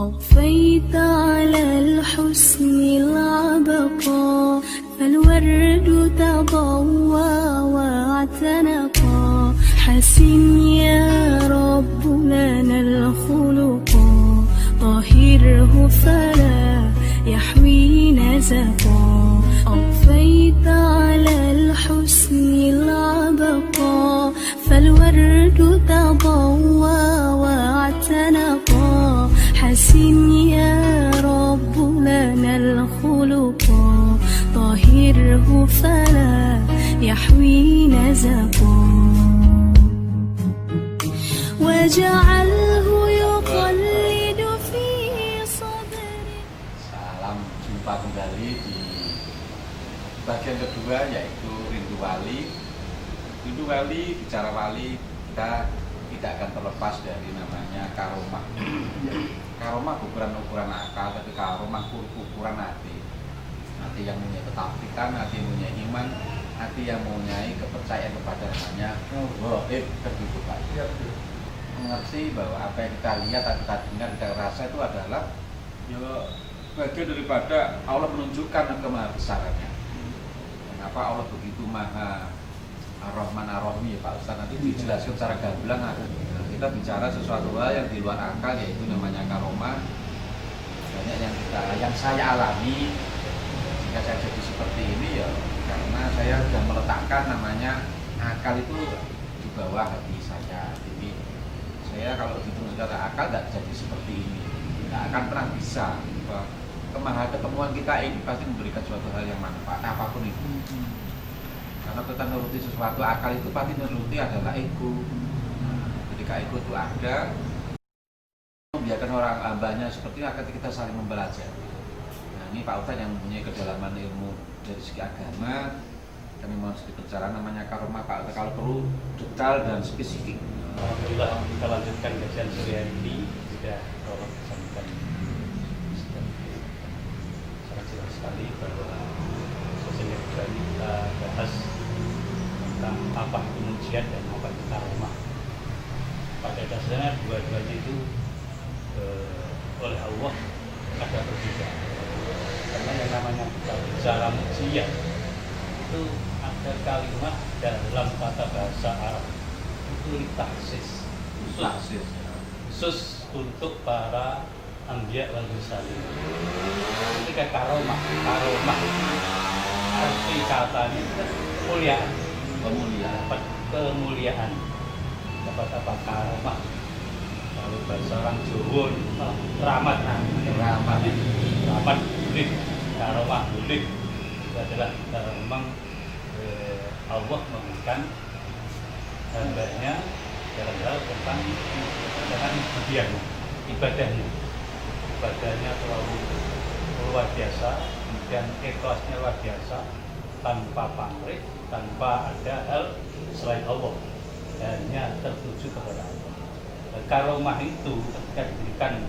أضفيت على الحسن العبقى فالورد تضوى واعتنقا حسن يا رب لنا الخلقا طهره فلا يحوي نزقا أضفيت على الحسن العبقا فالورد تضوى واعتنقا حسن يا رب لنا الخلقا طهره فلا يحوي نزقا واجعله يقلد في صدره. Salam jumpa kembali di bagian kedua, yaitu Rindu Wali. Rindu Wali, bicara wali, kita tidak akan terlepas dari namanya karomah. Karomah bukan ukuran akal, tapi karomah ukuran hati. Hati yang punya ketakutan, hati yang punya iman, hati yang mempunyai kepercayaan kepada namanya gaib kehidupan. Mengerti bahwa apa yang kita lihat atau kita dengar, kita rasa itu adalah bagian daripada Allah menunjukkan kemahabesarannya. Kenapa Allah begitu maha Ar-Rahman Ar-Rahim, ya Pak Ustaz, nanti dijelaskan secara gamblang. Kita bicara sesuatu hal yang di luar akal, yaitu namanya karomah. Banyak yang saya alami jika saya jadi seperti ini, ya karena saya sudah meletakkan namanya akal itu di bawah hati saya. Jadi saya kalau hitung secara akal tidak jadi seperti ini, tidak akan pernah bisa. Ketemuan kita ini pasti memberikan suatu hal yang manfaat apapun itu. Karena kita nuruti sesuatu, akal itu pasti nuruti adalah ego. Ketika ego itu ada, membiarkan orang hambanya seperti itu, akan kita saling mempelajari. Nah, ini Pak Ustadz yang mempunyai kedalaman ilmu dari segi agama. Kami mau sedikit bicara namanya karomah Pak Ustadz, kalau perlu detail dan spesifik. Alhamdulillah, kita lanjutkan kajian sore hari ini. Sudah tolong disampaikan sangat jelas sekali bahwa sesi ini kita bahas tentang apa itu mujiat dan apa itu karomah. Pada dasarnya dua-duanya itu oleh Allah ada perbedaan. Karena yang namanya bicara mujiat itu ada kalimat dalam kata bahasa Arab itu taksis khusus untuk para anbiya wal mursalin. Ketika karomah arti katanya kemuliaan dapat apa karomah. Kalau bahasa orang Jawa keramat bulik, karomah bulik itu adalah memang Allah memberikan hambanya dalam hal tentang ibadahnya terlalu luar biasa, kemudian ikhlasnya luar biasa, tanpa pamrih, tanpa ada hal selain Allah, hanya tertuju kepada Allah. Karomah itu ketika diberikan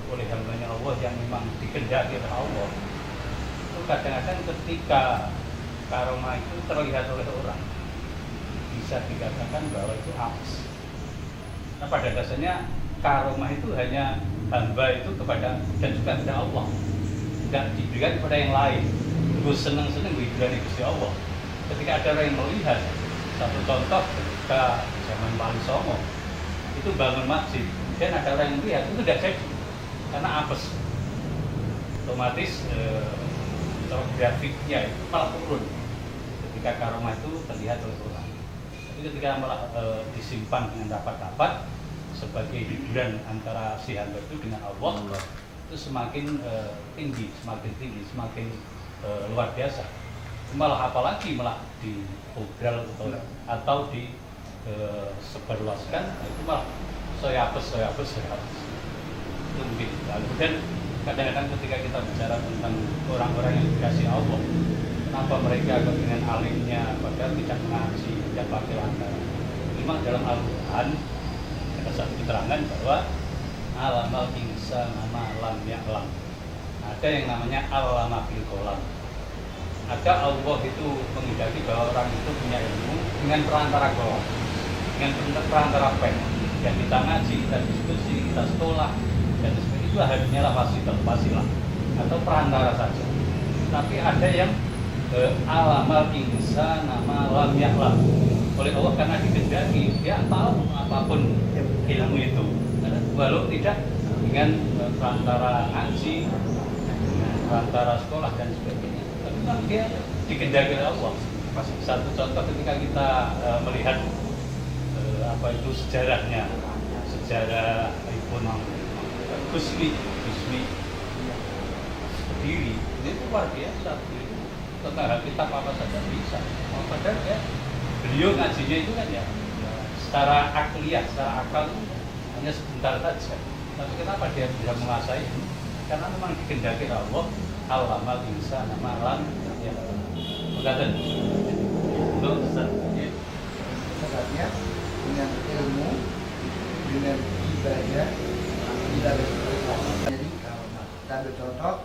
oleh hambanya Allah yang memang dikehendaki oleh Allah, itu kadang-kadang ketika karomah itu terlihat oleh orang, bisa dikatakan bahwa itu apes. Nah, pada dasarnya karomah itu hanya hamba itu kepada dan juga kepada Allah, tidak diberikan kepada yang lain. Gue seneng-seneng hiburan Gusti Allah. Ketika ada orang yang melihat, satu contoh ketika zaman Wali Songo itu bangun masjid, dan ada orang yang melihat itu tidak jadi karena apes. Otomatis grafiknya itu malah turun ketika karomah itu terlihat oleh orang. Ketika malah disimpan dengan rapat-rapat sebagai hiburan antara si hamba itu dengan Allah, itu semakin tinggi, semakin luar biasa. Malah apalagi malah diobral atau disebarluaskan, itu malah soyapes. Itu mungkin. Kemudian kadang-kadang ketika kita bicara tentang orang-orang yang dikasih Allah, kenapa mereka dengan alimnya padahal tidak mengaji, tidak pakai lantaran. Memang dalam Al-Quran ada satu keterangan bahwa alamal insan nama lam ya'lam. Ada yang namanya alama fil qalam. Ada Allah itu menghendaki bahwa orang itu punya ilmu dengan perantara qalam, dengan perantara pen. Dan kita ngaji, kita diskusi, kita sekolah, dan sebagainya itu itu hanyalah wasilah atau perantara saja. Tapi ada yang alamal insan nama lam ya'lam oleh Allah karena dikehendaki dia tahu apapun ilmu itu, walau tidak dengan perantara ngaji, dengan perantara sekolah dan sebagainya. Tapi kan dia dikehendaki oleh Allah. Satu contoh ketika kita melihat apa itu sejarahnya, sejarah ekonomi Gusmi Kediri itu luar biasa. Tentang kitab apa saja bisa. Padahal ya beliau ngajinya itu kan ya secara akliyah, secara akal hanya sebentar saja. Tapi kenapa dia bisa menguasai? Karena memang dikehendaki Allah. Al-amal insan amalan ya. Begitu. Itu sebenarnya dengan ilmu, dengan ibadah, tidak ada ikhlas. Jadi kalau kita ambil contoh,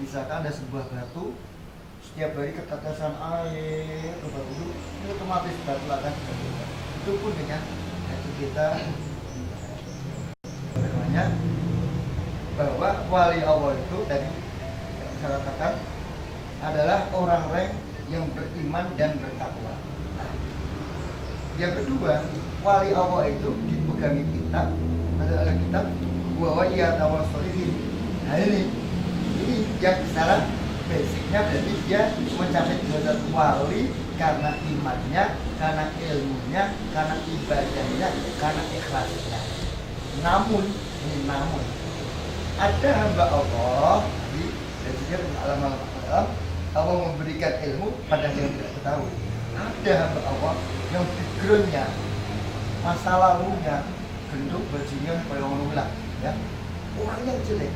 misalkan ada sebuah batu, setiap hari ketetesan air ke batu itu otomatis batu akan terbentuk. Itu pun dengan hati kita. Namanya bahwa wali Allah itu tadi yang saya katakan adalah orang-orang yang beriman dan bertakwa. Yang kedua, wali Allah itu dipegangi kitab, adalah kitab bahwa ia tawassolihin. Nah ini yang secara basicnya berarti dia mencapai derajat wali karena imannya, karena ilmunya, karena ibadahnya, karena ikhlasnya. Namun ada hamba Allah di alam Allah memberikan ilmu pada yang tidak ketahui. Ada hamba Allah yang backgroundnya, masa lalunya gendut bajunya kayak orang ya, orang yang jelek.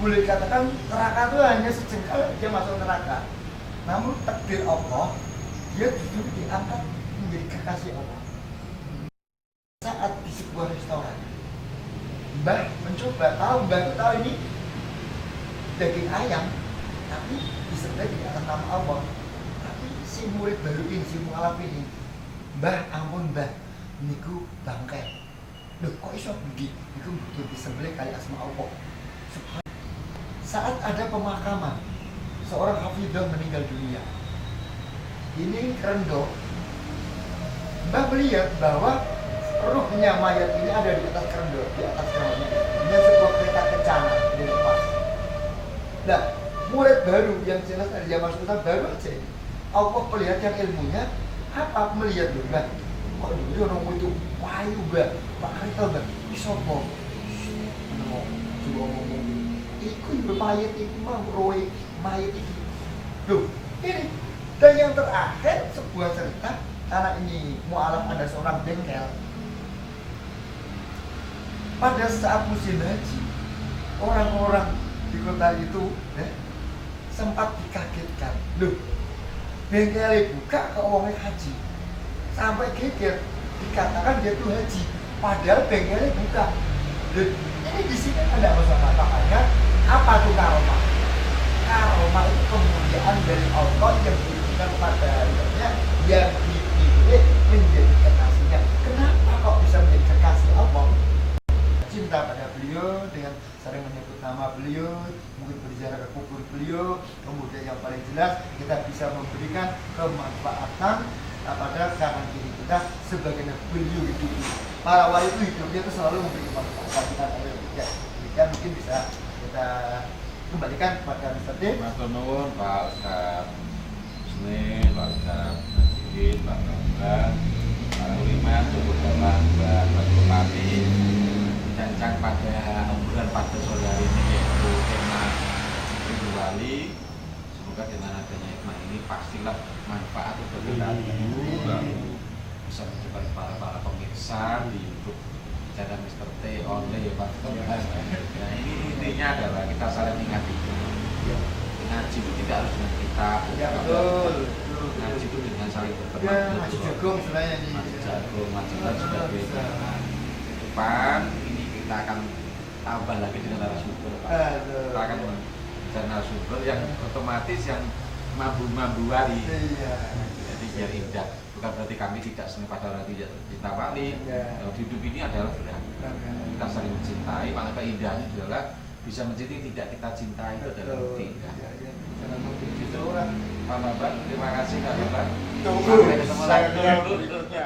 Boleh katakan neraka itu hanya sejengkal dia masuk neraka. Namun takdir Allah, dia justru diangkat menjadi kekasih Allah. Saat di sebuah restoran, Mbah mencoba tahu ini daging ayam, tapi disembelih di atas nama Allah. Tapi si murid baru ini, si mualaf ini, Mbah ampun Mbah, niku bangkai. Loh kok iso begitu? Niku butuh disembelih kali asma Allah. Saat ada pemakaman, seorang hafidhah meninggal dunia. Ini kerendok. Mbah melihat bahwa ruhnya mayat ini ada di atas kerendok, di atas kerendoknya. Ini sebuah kereta kencana di lepas. Nah, murid baru yang jelas dari zaman Sultan baru aja. Allah perlihatkan ilmunya, apa melihat loh, Mbah. Kok dulu orang itu payu, Mbah. Pak Kereta, Mbah. Bisa kok. Coba ngomong. Iku bermayat itu mah roy mayat itu. Loh, ini. Dan yang terakhir sebuah cerita, karena ini mu'alaf ada seorang bengkel. Pada saat musim haji, orang-orang di kota itu sempat dikagetkan. Loh, bengkelnya buka ke orangnya haji. Sampai geger, dikatakan dia tuh haji. Padahal bengkelnya buka. Loh, ini di sini ada masalah. Makanya apa tuh karomah? Karomah itu kemuliaan dari Allah yang diberikan kepada hambanya yang dipilih menjadi kekasihnya. Kenapa kok bisa menjadi kekasih Allah? Cinta pada beliau dengan sering menyebut nama beliau, mungkin berziarah ke kubur beliau. Kemudian yang paling jelas kita bisa memberikan kemanfaatan pada kanan kiri kita sebagai beliau hidup. Para wali itu hidupnya itu selalu memberikan manfaat kita. Ya, mungkin bisa kita kembalikan kepada Mr. D. Matur nuwun Pak Ustaz Husni, Pak Ustaz Najib, Pak Bambang, Pak Uliman, Cukup Bapak, Mbak Bupati. Bincang pada obrolan pada sore hari ini yaitu tema Rindu Wali. Semoga dengan adanya hikmah ini pastilah manfaat untuk kita bisa mencoba para pemirsa di YouTube channel Mr. T only ya Pak. Nah ini intinya adalah kita saling mengingatkan. Ngaji itu tidak harus dengan kita. Ya betul. Ngaji itu dengan saling berteman. Ya, ngaji jagung sebenarnya ini. Ngaji jagung, ngaji dan sebagainya. Depan ini kita akan tambah lagi dengan narasumber Pak. Kita akan mencari narasumber yang otomatis yang mambu wali. Iya. Jadi biar indah. Bukan berarti kami tidak senang pada orang tidak cinta wali. Hidup ini adalah berani. Kita saling mencintai. cintai, maka keindahannya adalah bisa menjadi tidak kita cintai itu adalah bukti indah. Itu orang Pak Bambang, terima kasih Pak Bambang. tunggu Sampai ketemu saya lagi. berikutnya.